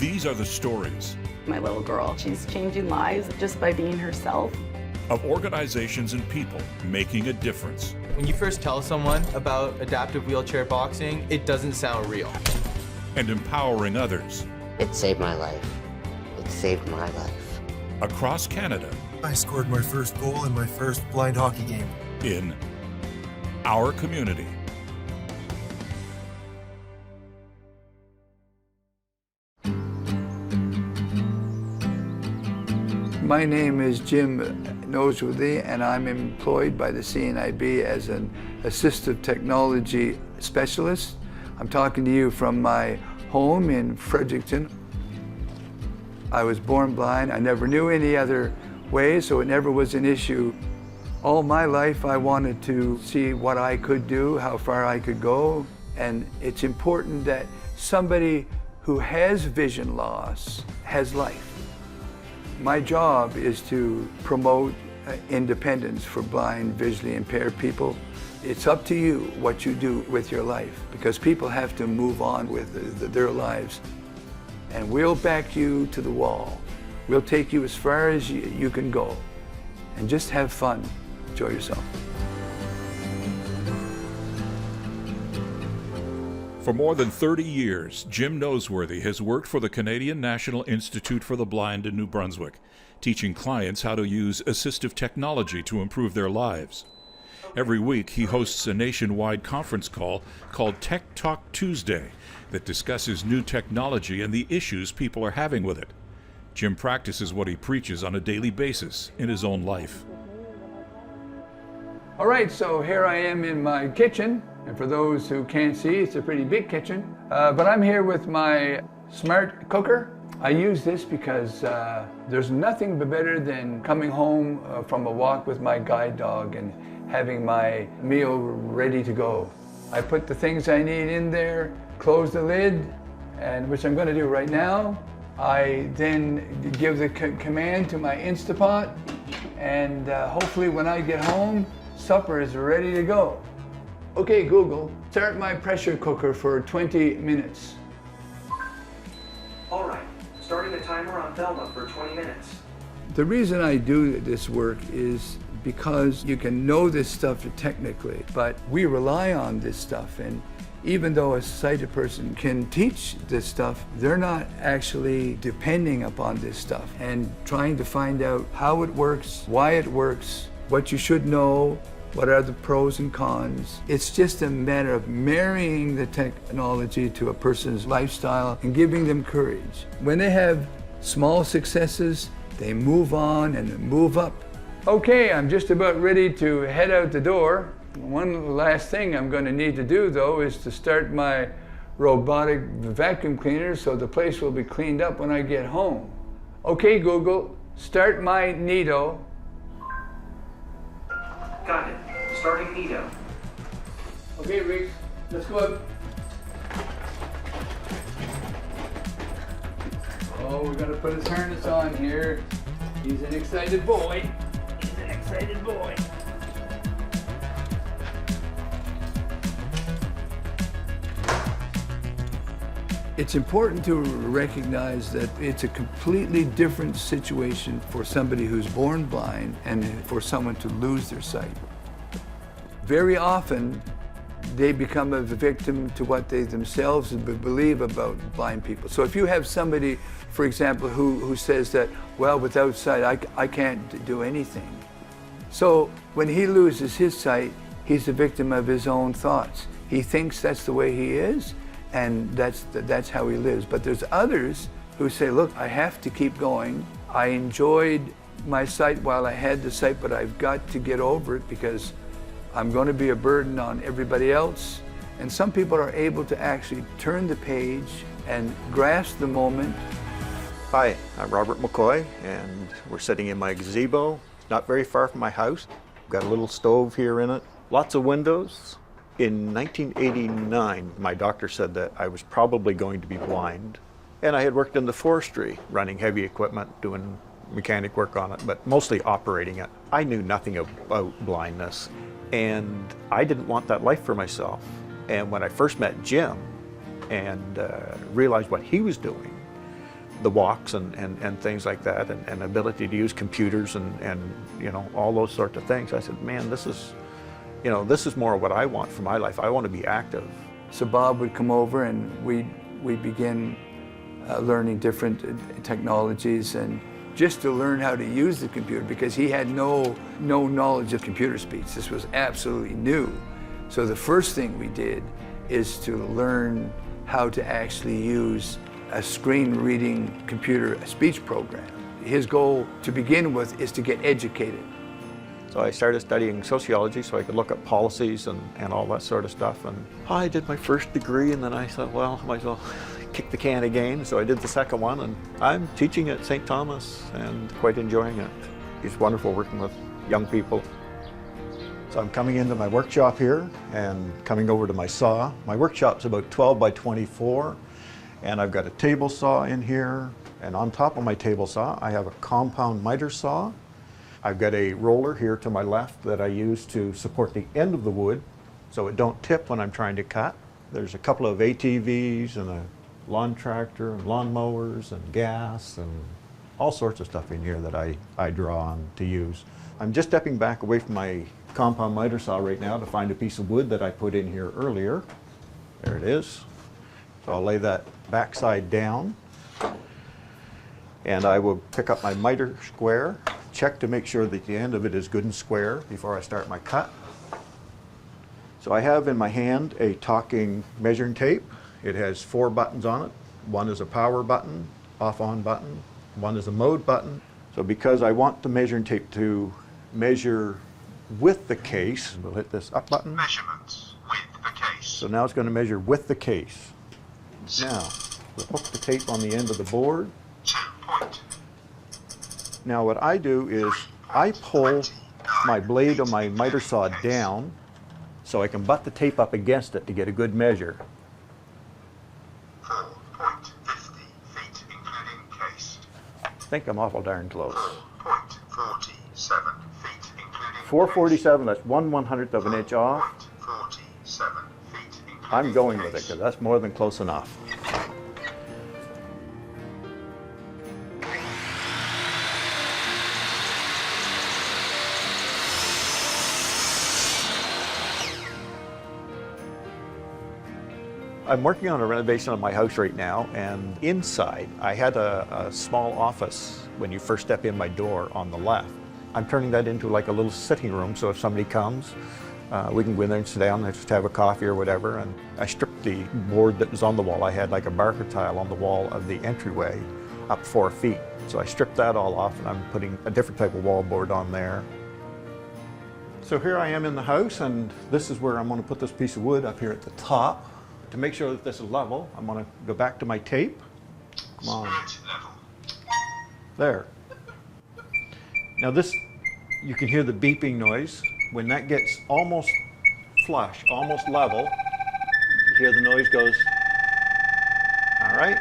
These are the stories My little girl, she's changing lives just by being herself. of organizations and people making a difference. When you first tell someone about adaptive wheelchair boxing, it doesn't sound real. And empowering others. It saved my life. It saved my life. Across Canada. I scored my first goal in my first blind hockey game. In our community. My name is Jim Noseworthy, and I'm employed by the CNIB as an assistive technology specialist. I'm talking to you from my home in Fredericton. I was born blind. I never knew any other way, so it never was an issue. All my life I wanted to see what I could do, how far I could go, and it's important that somebody who has vision loss has life. My job is to promote independence for blind, visually impaired people. It's up to you what you do with your life, because people have to move on with their lives. And we'll back you to the wall. We'll take you as far as you can go. And just have fun. Enjoy yourself. For more than 30 years, Jim Noseworthy has worked for the Canadian National Institute for the Blind in New Brunswick, teaching clients how to use assistive technology to improve their lives. Every week, he hosts a nationwide conference call called Tech Talk Tuesday that discusses new technology and the issues people are having with it. Jim practices what he preaches on a daily basis in his own life. All right, so here I am in my kitchen. And for those who can't see, it's a pretty big kitchen. But I'm here with my smart cooker. I use this because there's nothing better than coming home from a walk with my guide dog and having my meal ready to go. I put the things I need in there, close the lid, and which I'm going to do right now. I then give the command to my Instapot, and hopefully when I get home, supper is ready to go. Okay, Google, start my pressure cooker for 20 minutes. All right, starting the timer on Velma for 20 minutes. The reason I do this work is because you can know this stuff technically, but we rely on this stuff, and even though a sighted person can teach this stuff, they're not actually depending upon this stuff and trying to find out how it works, why it works, what you should know, what are the pros and cons. It's just a matter of marrying the technology to a person's lifestyle and giving them courage. When they have small successes, they move on and move up. Okay, I'm just about ready to head out the door. One last thing I'm going to need to do, though, is to start my robotic vacuum cleaner so the place will be cleaned up when I get home. Okay, Google, start my Nido. Got it. Starting Nido. Okay, Riggs, let's go up. Oh, we're gonna put his harness on here. He's an excited boy. He's an excited boy. It's important to recognize that it's a completely different situation for somebody who's born blind and for someone to lose their sight. Very often, they become a victim to what they themselves believe about blind people. So if you have somebody, for example, who says that, well, without sight, I can't do anything. So when he loses his sight, he's a victim of his own thoughts. He thinks that's the way he is, and that's how he lives. But there's others who say, look, I have to keep going. I enjoyed my sight while I had the sight, but I've got to get over it because I'm going to be a burden on everybody else. And some people are able to actually turn the page and grasp the moment. Hi, I'm Robert McCoy, and we're sitting in my gazebo. It's not very far from my house. I've got a little stove here in it, lots of windows. In 1989, my doctor said that I was probably going to be blind. And I had worked in the forestry, running heavy equipment, doing mechanic work on it, but mostly operating it. I knew nothing about blindness, and I didn't want that life for myself. And when I first met Jim and realized what he was doing, the walks and things like that, and ability to use computers and you know, all those sorts of things. I said, man, this is, you know, this is more what I want for my life. I want to be active. So Bob would come over and we'd begin learning different technologies, and just to learn how to use the computer, because he had no knowledge of computer speech. This was absolutely new. So the first thing we did is to learn how to actually use a screen reading computer speech program. His goal to begin with is to get educated. So I started studying sociology so I could look at policies and all that sort of stuff. And I did my first degree, and then I thought, well, I might as well kick the can again. So I did the second one, and I'm teaching at St. Thomas and quite enjoying it. It's wonderful working with young people. So I'm coming into my workshop here and coming over to my saw. My workshop's about 12 by 24, and I've got a table saw in here. And on top of my table saw, I have a compound miter saw. I've got a roller here to my left that I use to support the end of the wood so it don't tip when I'm trying to cut. There's a couple of ATVs and a lawn tractor and lawn mowers and gas and all sorts of stuff in here that I draw on to use. I'm just stepping back away from my compound miter saw right now to find a piece of wood that I put in here earlier. There it is. So I'll lay that backside down, and I will pick up my miter square, check to make sure that the end of it is good and square before I start my cut. So I have in my hand a talking measuring tape. It has 4 buttons on it. One is a power button, off-on button. One is a mode button. So because I want the measuring tape to measure with the case, we'll hit this up button. Measurements with the case. So now it's going to measure with the case. Now, we'll hook the tape on the end of the board. 2 point. Now what I do is I pull my blade of my miter saw down so I can butt the tape up against it to get a good measure. 4.50 feet including case. I think I'm awful darn close. 4.47 feet including 447, that's 1/100th of an inch off. 47 feet including I'm going with it case. because that's more than close enough. I'm working on a renovation of my house right now, and inside I had a small office when you first step in my door on the left. I'm turning that into like a little sitting room, so if somebody comes, we can go in there and sit down and just have a coffee or whatever. And I stripped the board that was on the wall. I had like a barker tile on the wall of the entryway up 4 feet. So I stripped that all off, and I'm putting a different type of wall board on there. So here I am in the house, and this is where I'm going to put this piece of wood up here at the top. To make sure that this is level, I'm going to go back to my tape. Come on. There. Now this, you can hear the beeping noise. When that gets almost flush, almost level, you hear the noise goes, all right?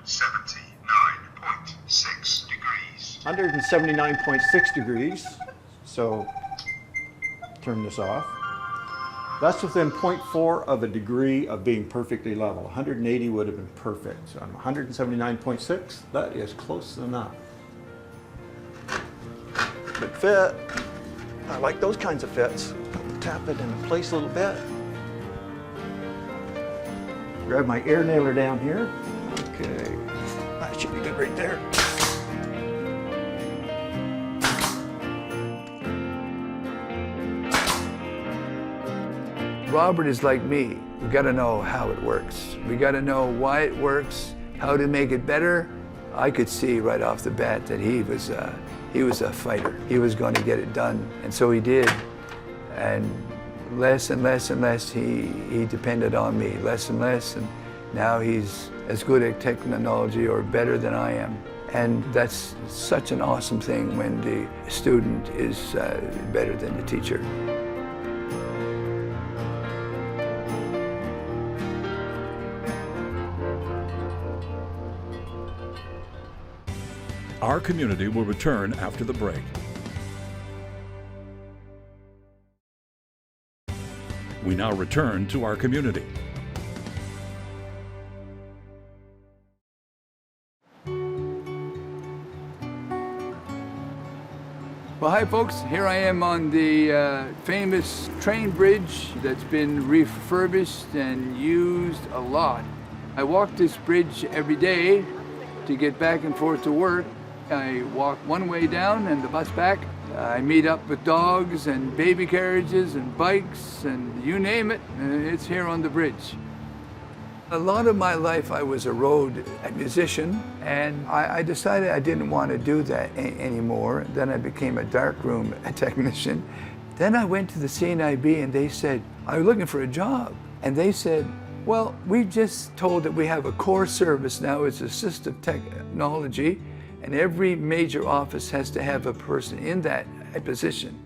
179.6 degrees. 179.6 degrees. So turn this off. That's within 0.4 of a degree of being perfectly level. 180 would have been perfect. So I'm 179.6. That is close enough. Good fit. I like those kinds of fits. Tap it into place a little bit. Grab my air nailer down here. Okay. That should be good right there. Robert is like me. We got to know how it works. We got to know why it works, how to make it better. I could see right off the bat that he was a fighter. He was going to get it done, and so he did. And less and less and less he depended on me, less and less, and now he's as good at technology or better than I am. And that's such an awesome thing when the student is better than the teacher. Our community will return after the break. We now return to our community. Well, hi folks, here I am on the famous train bridge that's been refurbished and used a lot. I walk this bridge every day to get back and forth to work. I walk one way down and the bus back. I meet up with dogs and baby carriages and bikes and you name it, it's here on the bridge. A lot of my life I was a road musician, and I decided I didn't want to do that anymore. Then I became a darkroom technician. Then I went to the CNIB and they said, I was looking for a job. And they said, well, we just told that we have a core service now, it's assistive technology, and every major office has to have a person in that position.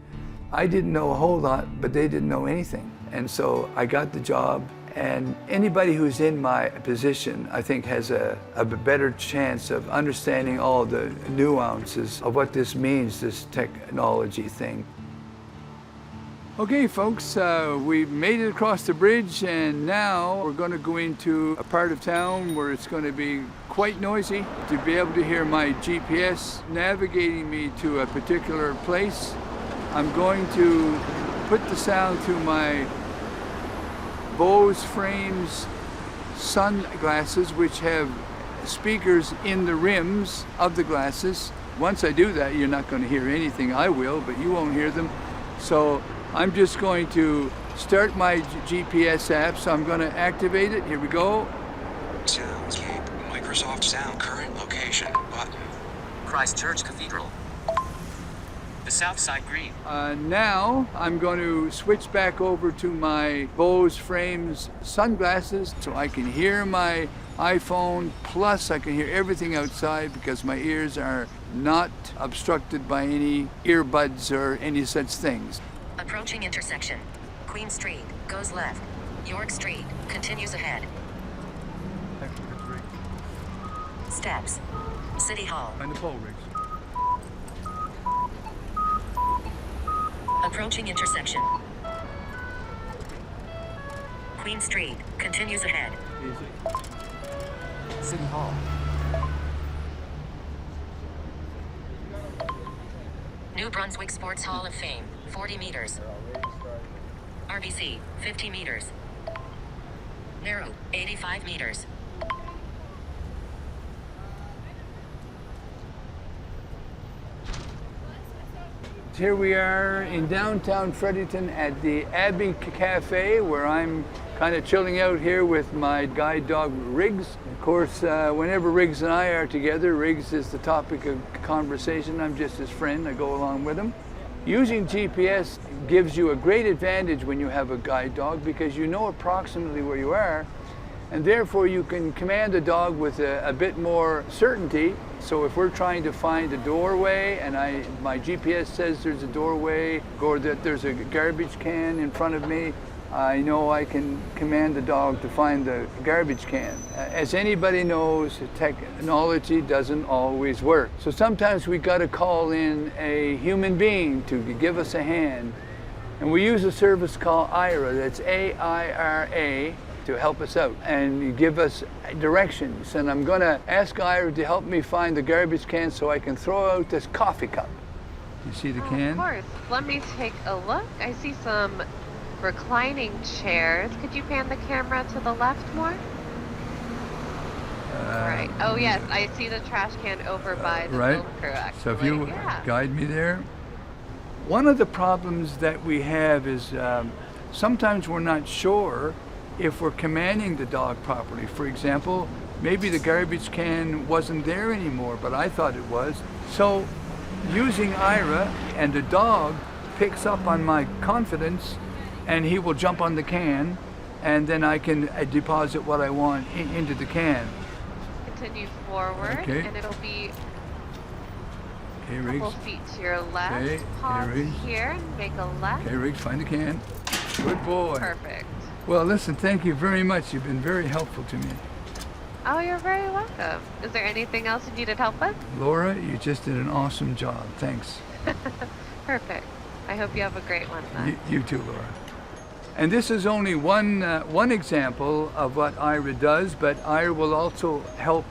I didn't know a whole lot, but they didn't know anything. And so I got the job. And anybody who's in my position, I think, has a better chance of understanding all the nuances of what this means, this technology thing. Okay, folks, we made it across the bridge, and now we're going to go into a part of town where it's going to be quite noisy. To be able to hear my GPS navigating me to a particular place, I'm going to put the sound through my Bose frames sunglasses, which have speakers in the rims of the glasses. Once I do that, you're not going to hear anything. I will, but you won't hear them. So I'm just going to start my GPS app. So I'm going to activate it. Here we go. Soundscape, Microsoft Sound, current location, button. Christchurch Cathedral. The South Side Green. Now I'm going to switch back over to my Bose frames sunglasses so I can hear my iPhone, plus I can hear everything outside because my ears are not obstructed by any earbuds or any such things. Approaching intersection. Queen Street goes left. York Street continues ahead. Steps. City Hall. Find the pole, Riggs. Approaching intersection. Queen Street continues ahead. Easy. City Hall. New Brunswick Sports Hall of Fame, 40 meters. RBC, 50 meters. Narrow, 85 meters. Here we are in downtown Fredericton at the Abbey Cafe, where I'm kind of chilling out here with my guide dog Riggs. Of course, whenever Riggs and I are together, Riggs is the topic of conversation. I'm just his friend. I go along with him. Using GPS gives you a great advantage when you have a guide dog because you know approximately where you are, and therefore you can command the dog with a bit more certainty. So if we're trying to find a doorway and my GPS says there's a doorway or that there's a garbage can in front of me, I know I can command the dog to find the garbage can. As anybody knows, technology doesn't always work. So sometimes we got to call in a human being to give us a hand. And we use a service called Aira, that's A-I-R-A, to help us out and give us directions. And I'm going to ask Aira to help me find the garbage can so I can throw out this coffee cup. You see the can? Of course. Let me take a look. I see some reclining chairs. Could you pan the camera to the left more? Right. Oh yes, I see the trash can over by the film crew actually. So if you guide me there. One of the problems that we have is sometimes we're not sure if we're commanding the dog properly. For example, maybe the garbage can wasn't there anymore, but I thought it was. So using Aira, and the dog picks up on my confidence and he will jump on the can, and then I can deposit what I want into the can. Continue forward, and it'll be a couple feet to your left. Pause here and make a left. Okay, Riggs, find the can. Good boy. Perfect. Well, listen, thank you very much. You've been very helpful to me. Oh, you're very welcome. Is there anything else you needed help with? Laura, you just did an awesome job. Thanks. Perfect. I hope you have a great one then. You too, Laura. And this is only one example of what Aira does, but Aira will also help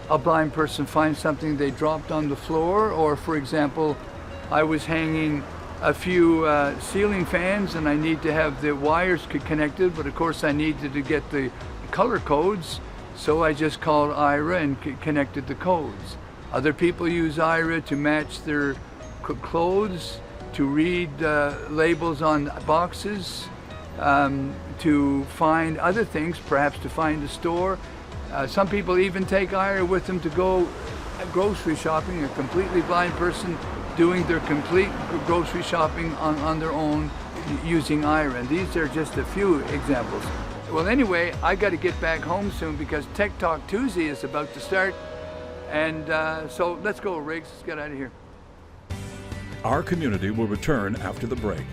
a blind person find something they dropped on the floor, or for example, I was hanging a few ceiling fans, and I need to have the wires connected, but of course I needed to get the color codes, so I just called Aira and connected the codes. Other people use Aira to match their clothes, to read labels on boxes, to find other things, perhaps to find a store. Some people even take Aira with them to go grocery shopping, a completely blind person doing their complete grocery shopping on their own using Aira. And these are just a few examples. Well, anyway, I got to get back home soon because Tech Talk Tuesday is about to start. And so let's go, Riggs. Let's get out of here. Our community will return after the break.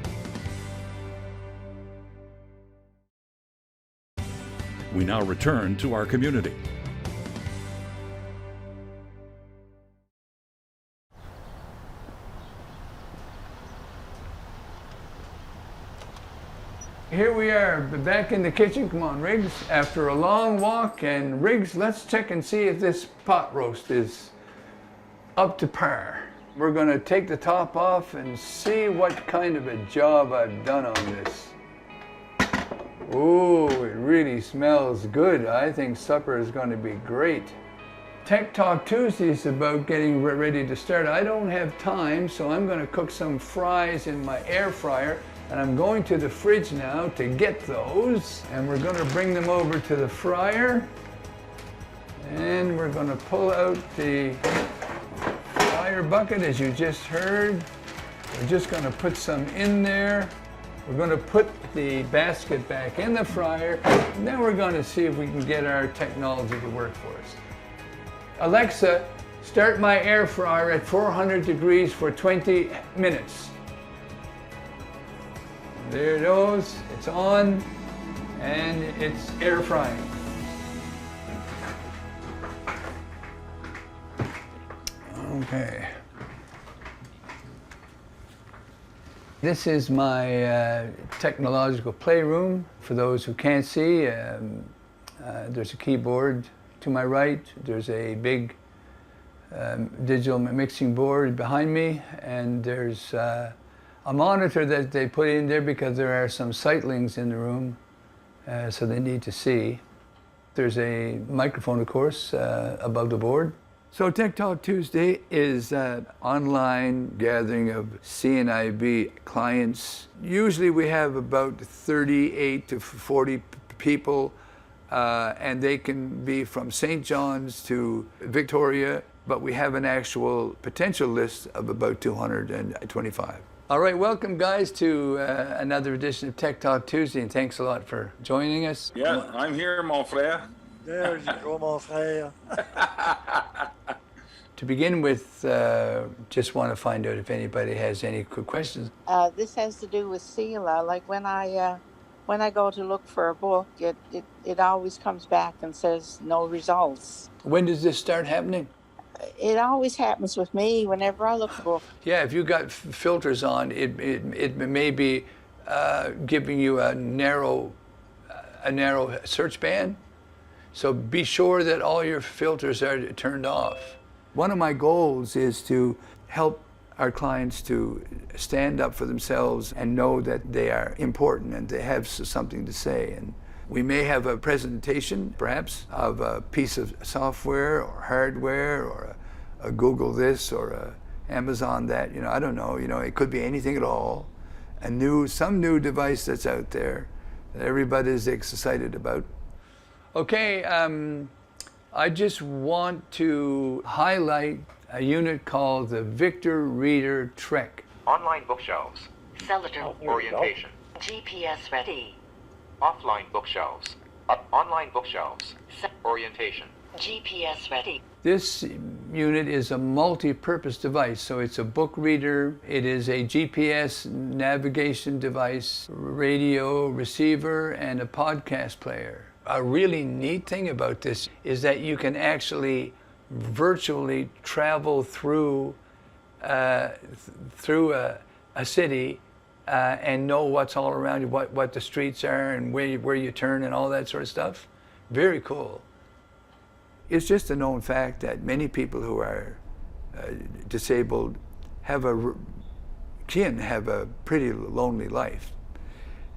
We now return to our community. Here we are, back in the kitchen. Come on, Riggs, after a long walk. And Riggs, let's check and see if this pot roast is up to par. We're gonna take the top off and see what kind of a job I've done on this. Ooh, it really smells good. I think supper is gonna be great. Tech Talk Tuesday is about getting ready to start. I don't have time, so I'm gonna cook some fries in my air fryer. And I'm going to the fridge now to get those, and we're going to bring them over to the fryer, and we're going to pull out the fryer bucket, as you just heard. We're just going to put some in there. We're going to put the basket back in the fryer, and then we're going to see if we can get our technology to work for us. Alexa, start my air fryer at 400 degrees for 20 minutes. There it goes, it's on, and it's air frying. Okay. This is my technological playroom. For those who can't see, there's a keyboard to my right. There's a big digital mixing board behind me, and there's a monitor that they put in there because there are some sightlings in the room, so they need to see. There's a microphone, of course, above the board. So Tech Talk Tuesday is an online gathering of CNIB clients. Usually we have about 38 to 40 people, and they can be from St. John's to Victoria, but we have an actual potential list of about 225. All right, welcome guys to another edition of Tech Talk Tuesday, and thanks a lot for joining us. Yeah, I'm here, mon frère. There you go, mon frère. To begin with, just want to find out if anybody has any quick questions. This has to do with CELA. Like when I go to look for a book, it always comes back and says no results. When does this start happening? It always happens with me whenever I look for a book. Yeah, if you've got filters on, it may be giving you a narrow search band. So be sure that all your filters are turned off. One of my goals is to help our clients to stand up for themselves and know that they are important and they have something to say. And we may have a presentation, perhaps, of a piece of software or hardware or a Google this or a Amazon that, I don't know, it could be anything at all. Some new device that's out there that everybody's excited about. Okay, I just want to highlight a unit called the Victor Reader Trek. Online bookshelves. Cellular. Orientation. GPS ready. Offline bookshelves. Online bookshelves. Orientation. GPS ready. This unit is a multi-purpose device, so it's a book reader, it is a GPS navigation device, radio receiver, and a podcast player. A really neat thing about this is that you can actually virtually travel through a city and know what's all around you, what the streets are and where you turn and all that sort of stuff. Very cool. It's just a known fact that many people who are disabled have a kin have a pretty lonely life.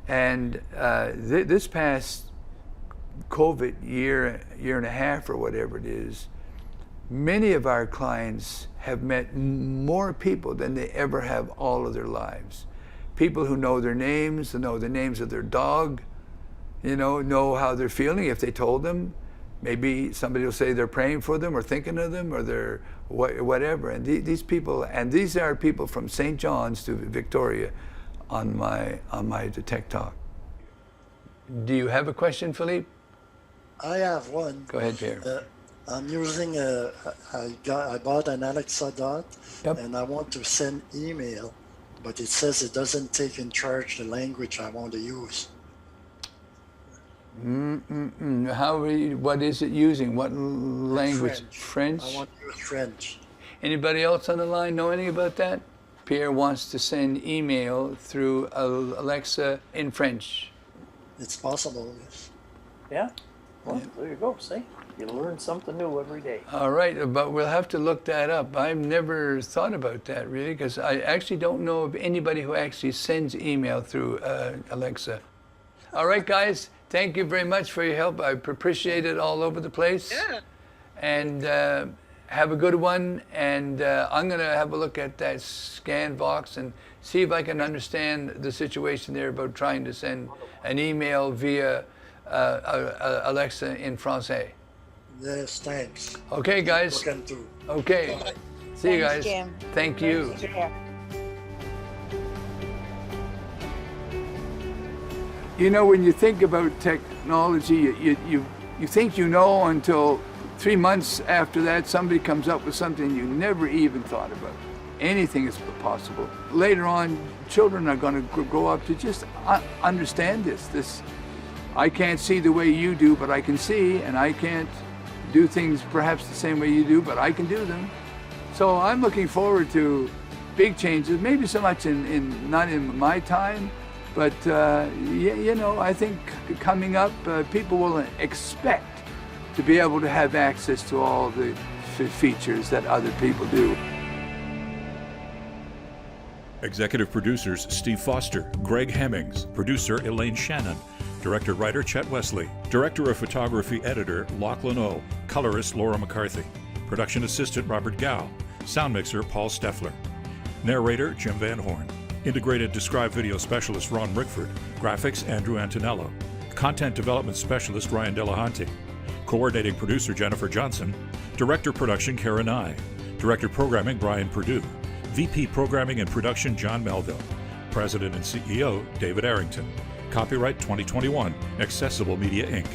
And this past COVID year and a half or whatever it is, many of our clients have met more people than they ever have all of their lives. People who know their names, who know the names of their dog, know how they're feeling if they told them. Maybe somebody will say they're praying for them or thinking of them or they're whatever. And these people, and these are people from St. John's to Victoria on my Tech Talk. Do you have a question, Philippe? I have one. Go ahead, Pierre. I'm using I bought an Alexa Dot, and I want to send email, but it says it doesn't take in charge the language I want to use. What is it using? What language? French. I want to use French. Anybody else on the line know anything about that? Pierre wants to send email through Alexa in French. It's possible, yes. Yeah? Well, there you go, see? You learn something new every day. All right, but we'll have to look that up. I've never thought about that, really, because I actually don't know of anybody who actually sends email through Alexa. All right, guys, thank you very much for your help. I appreciate it all over the place. Yeah. And have a good one. And I'm going to have a look at that scan box and see if I can understand the situation there about trying to send an email via Alexa in Francais. Yes, thanks. Okay, guys. Okay. Bye. See you Thanks, guys. Jim. Thank you. You know, when you think about technology, you think you know until 3 months after that somebody comes up with something you never even thought about. Anything is possible. Later on, children are going to grow up to just understand this. I can't see the way you do, but I can see, and I can't do things perhaps the same way you do, but I can do them. So I'm looking forward to big changes, maybe so much not in my time, but I think coming up, people will expect to be able to have access to all the features that other people do. Executive producers Steve Foster, Greg Hemmings, producer Elaine Shannon, Director-Writer Chet Wesley, Director of Photography Editor Lachlan O, Colorist Laura McCarthy, Production Assistant Robert Gow, Sound Mixer Paul Steffler, Narrator Jim Van Horn, Integrated Describe Video Specialist Ron Rickford, Graphics Andrew Antonello, Content Development Specialist Ryan Delahunty, Coordinating Producer Jennifer Johnson, Director Production Kara Nye, Director Programming Brian Perdue, VP Programming and Production John Melville, President and CEO David Arrington. Copyright 2021, Accessible Media Inc.